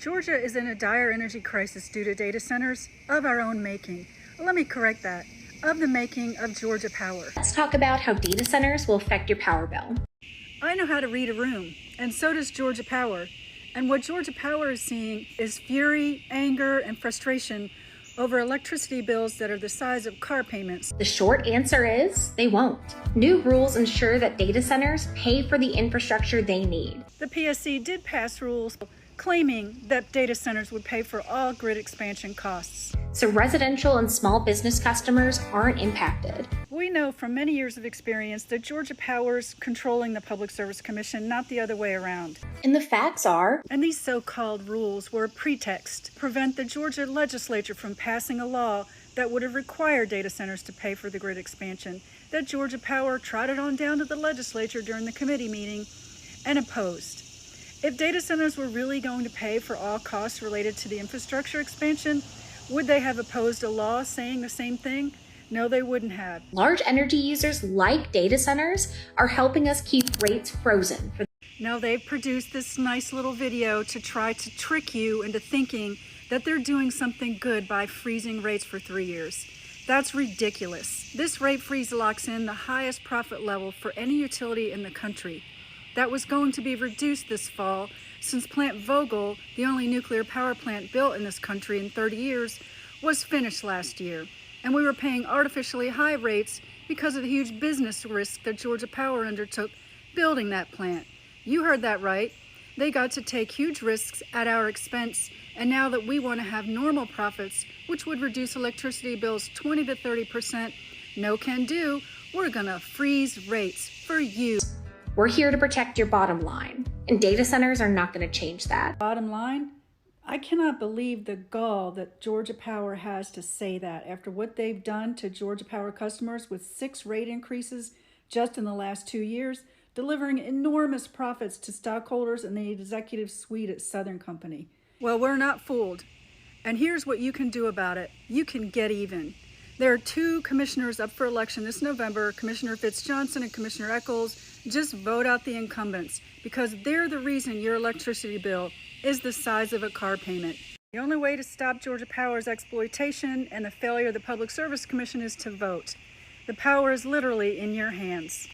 Georgia is in a dire energy crisis due to data centers of our own making. Let me correct that, of the making of Georgia Power. Let's talk about how data centers will affect your power bill. I know how to read a room, and so does Georgia Power. And what Georgia Power is seeing is fury, anger, and frustration over electricity bills that are the size of car payments. The short answer is they won't. New rules ensure that data centers pay for the infrastructure they need. The PSC did pass rules claiming that data centers would pay for all grid expansion costs. So residential and small business customers aren't impacted. We know from many years of experience that Georgia Power's controlling the Public Service Commission, not the other way around. And the facts are, And these so-called rules were a pretext to prevent the Georgia legislature from passing a law that would have required data centers to pay for the grid expansion, that Georgia Power trotted on down to the legislature during the committee meeting and opposed. If data centers were really going to pay for all costs related to the infrastructure expansion, would they have opposed a law saying the same thing? No, they wouldn't have. large energy users like data centers are helping us keep rates frozen. No, they've produced this nice little video to try to trick you into thinking that they're doing something good by freezing rates for 3 years. That's ridiculous. This rate freeze locks in the highest profit level for any utility in the country. That was going to be reduced this fall since Plant Vogtle, the only nuclear power plant built in this country in 30 years, was finished last year. And we were paying artificially high rates because of the huge business risk that Georgia Power undertook building that plant. You heard that right. They got to take huge risks at our expense, and now that we want to have normal profits, which would reduce electricity bills 20 to 30%, no can do, we're gonna freeze rates for you. We're here to protect your bottom line, and data centers are not going to change that. Bottom line, I cannot believe the gall that Georgia Power has to say that after what they've done to Georgia Power customers with 6 rate increases just in the last 2 years, delivering enormous profits to stockholders and the executive suite at Southern Company. Well, we're not fooled. And here's what you can do about it. You can get even. There are 2 commissioners up for election this November, Commissioner Fitzjohnson and Commissioner Eccles. Just vote out the incumbents because they're the reason your electricity bill is the size of a car payment. The only way to stop Georgia Power's exploitation and the failure of the Public Service Commission is to vote. The power is literally in your hands.